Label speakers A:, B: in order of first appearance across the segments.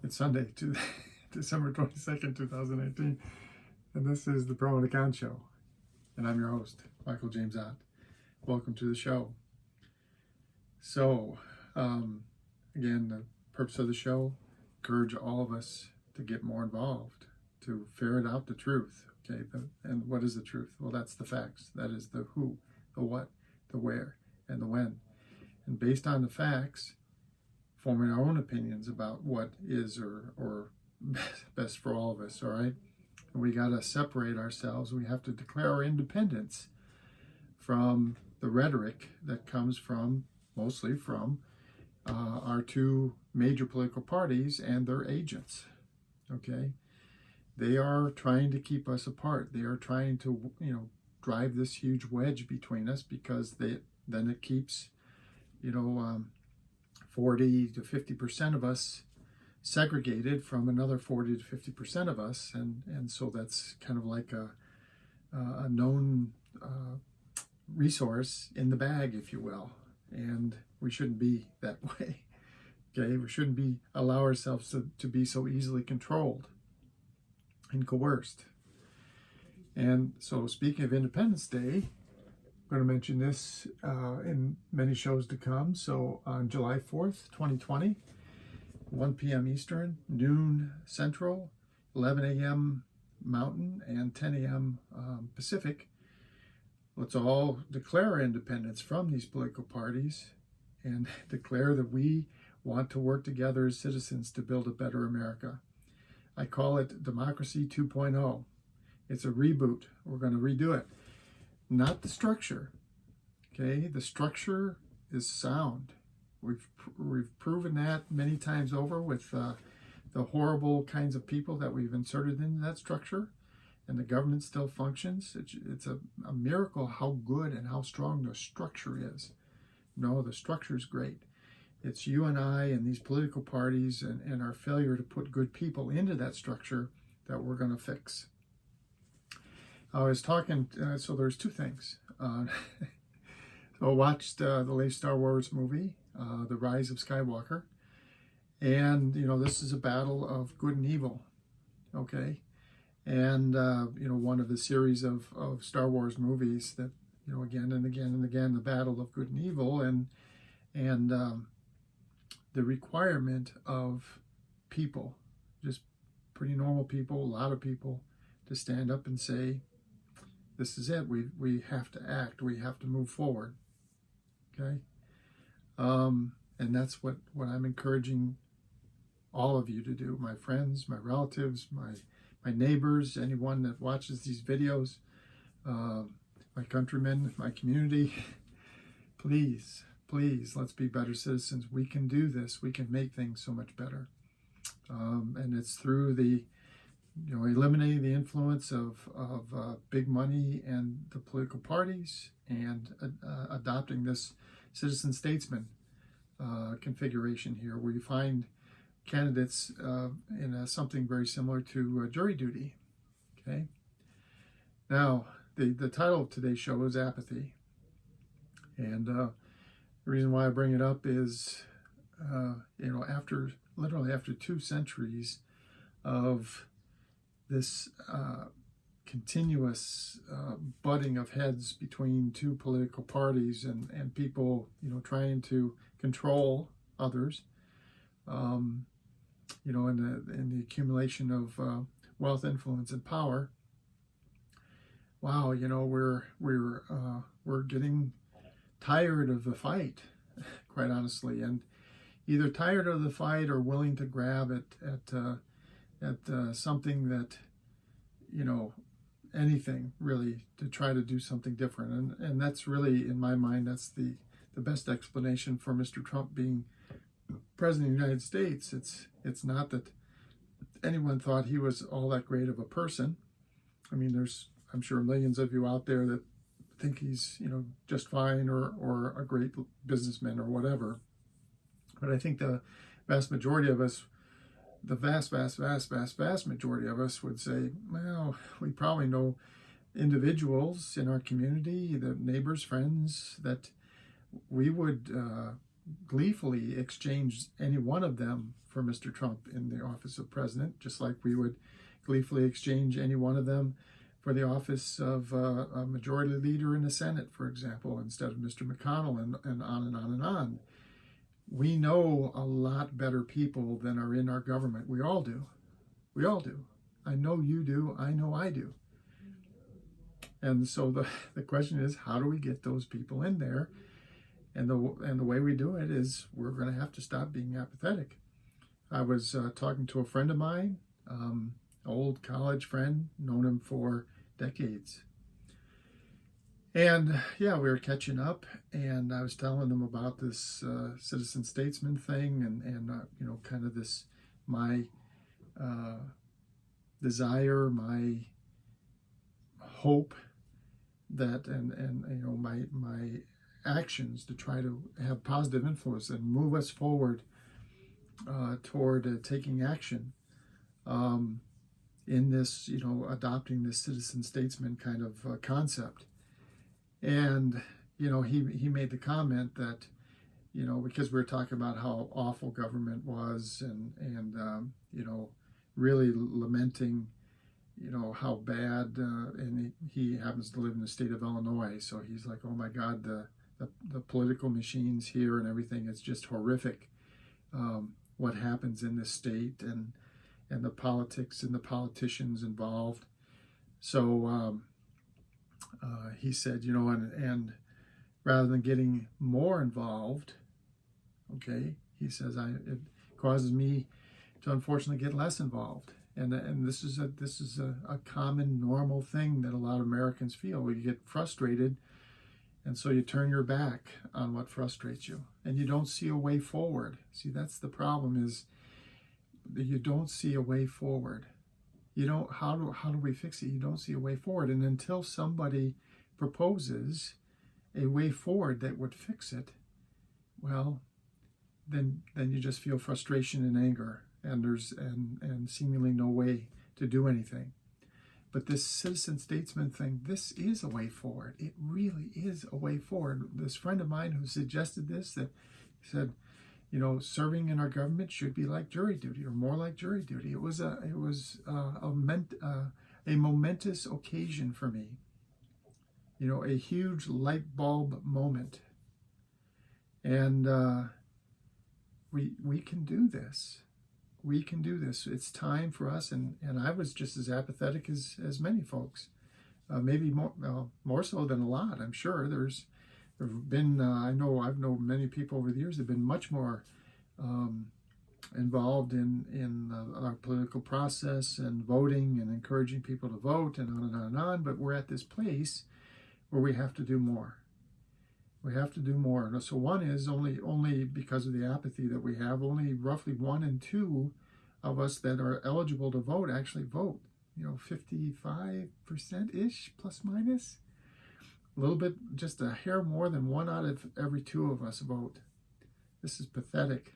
A: It's Sunday, December 22nd, 2018, and this is the Pro and the Con Show, and I'm your host, Michael James Ott. Welcome to the show. So, again, the purpose of the show, encourage all of us to get more involved, to ferret out the truth, okay? And what is the truth? Well, that's the facts. That is the who, the what, the where, and the when. And based on the facts, forming our own opinions about what is or best for all of us, all right? And we got to separate ourselves. We have to declare our independence from the rhetoric that comes mostly from our two major political parties and their agents, okay? They are trying to keep us apart. They are trying to, drive this huge wedge between us because then it keeps, 40 to 50% of us segregated from another 40 to 50% of us, and so that's kind of like a known resource in the bag, if you will, and we shouldn't be that way. Okay, we shouldn't allow ourselves to be so easily controlled and coerced. And so, speaking of Independence Day, I'm going to mention this in many shows to come. So on July 4th, 2020, 1 p.m. Eastern, noon Central, 11 a.m. Mountain, and 10 a.m. Pacific, let's all declare our independence from these political parties and declare that we want to work together as citizens to build a better America. I call it Democracy 2.0. It's a reboot. We're going to redo it. Not the structure, okay? The structure is sound. We've proven that many times over with the horrible kinds of people that we've inserted into that structure, and the government still functions. It's a miracle how good and how strong the structure is. No, the structure is great. It's you and I and these political parties and our failure to put good people into that structure that we're going to fix. I was talking, so there's two things. So I watched the latest Star Wars movie, The Rise of Skywalker. And, this is a battle of good and evil, okay? And, one of the series of Star Wars movies that, again and again and again, the battle of good and evil and the requirement of people, just pretty normal people, a lot of people, to stand up and say, this is it. We have to act. We have to move forward. Okay? And that's what I'm encouraging all of you to do. My friends, my relatives, my neighbors, anyone that watches these videos, my countrymen, my community. Please, let's be better citizens. We can do this. We can make things so much better. And it's through the eliminating the influence of big money and the political parties, and adopting this citizen statesman configuration here, where you find candidates in something very similar to jury duty. Okay. Now, the title of today's show is Apathy, and the reason why I bring it up is, after 2 centuries of this continuous butting of heads between two political parties and people, trying to control others, in the accumulation of wealth, influence, and power. Wow, we're getting tired of the fight, quite honestly, and either tired of the fight or willing to grab at something that, anything really to try to do something different. And that's really, in my mind, that's the best explanation for Mr. Trump being president of the United States. It's not that anyone thought he was all that great of a person. I mean, there's, I'm sure, millions of you out there that think he's, just fine or a great businessman or whatever. But I think the vast majority of us, the vast majority of us would say, well, we probably know individuals in our community, the neighbors, friends, that we would gleefully exchange any one of them for Mr. Trump in the office of president, just like we would gleefully exchange any one of them for the office of a majority leader in the Senate, for example, instead of Mr. McConnell, and on and on and on. We know a lot better people than are in our government. We all do. We all do. I know you do. I know I do. And so the question is, how do we get those people in there? And the way we do it is we're going to have to stop being apathetic. I was talking to a friend of mine, old college friend, known him for decades. And yeah, we were catching up, and I was telling him about this citizen statesman thing, and you know, kind of this, my desire, my hope that, and you know, my actions to try to have positive influence and move us forward toward taking action in this, you know, adopting this citizen statesman kind of concept. And, you know, he made the comment that, you know, because we were talking about how awful government was, and you know, really lamenting, you know, how bad, and he happens to live in the state of Illinois, so he's like, oh my God, the political machines here and everything, it's just horrific, what happens in this state, and the politics and the politicians involved. So he said, you know, and rather than getting more involved, okay, he says, it causes me to unfortunately get less involved. And this is a common, normal thing that a lot of Americans feel. You get frustrated, and so you turn your back on what frustrates you, and you don't see a way forward. See, that's the problem, is that you don't see a way forward. You don't, how do we fix it? You don't see a way forward. And until somebody proposes a way forward that would fix it, well, then you just feel frustration and anger, and there's and seemingly no way to do anything. But this citizen statesman thing, this is a way forward. It really is a way forward. This friend of mine who suggested this, that said, you know, serving in our government should be like jury duty, or more like jury duty. It was a momentous occasion for me. You know, a huge light bulb moment. And we can do this. We can do this. It's time for us, and I was just as apathetic as many folks, maybe more so than a lot. I'm sure there've been I've known many people over the years that have been much more involved in our political process and voting and encouraging people to vote and on and on and on. But we're at this place where we have to do more. We have to do more. So one is only because of the apathy that we have, only roughly 1 in 2 of us that are eligible to vote actually vote. You know, 55%-ish, plus minus. A little bit, just a hair more than 1 out of every 2 of us vote. This is pathetic.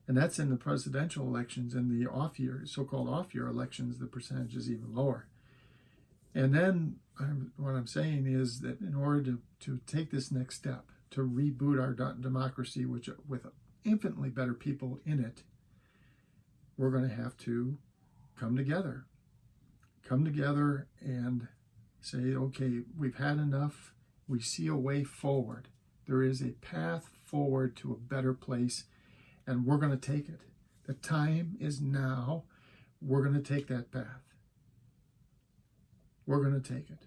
A: And that's in the presidential elections. In the off-year, so-called off-year elections, the percentage is even lower. And then what I'm saying is that in order to take this next step, to reboot our democracy, which with infinitely better people in it, we're going to have to come together. Come together and say, okay, we've had enough. We see a way forward. There is a path forward to a better place, and we're going to take it. The time is now. We're going to take that path. We're going to take it.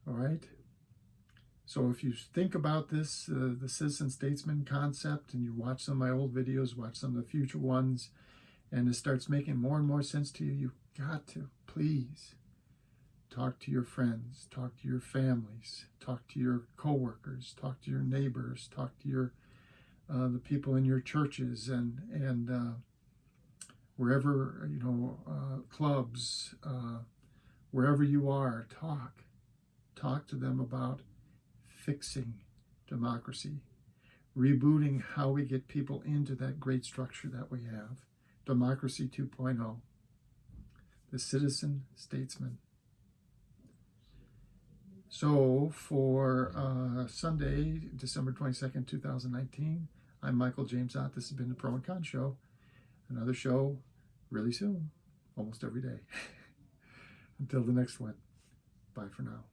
A: All right? So if you think about this, the citizen statesman concept, and you watch some of my old videos, watch some of the future ones, and it starts making more and more sense to you, you've got to, please, talk to your friends, talk to your families, talk to your coworkers, talk to your neighbors, talk to your the people in your churches, and wherever, you know, clubs, wherever you are, talk to them about fixing democracy, rebooting how we get people into that great structure that we have, Democracy 2.0, the citizen statesman. So for Sunday, December 22nd, 2019, I'm Michael James Ott. This has been the Pro and Con Show. Another show really soon, almost every day. Until the next one, bye for now.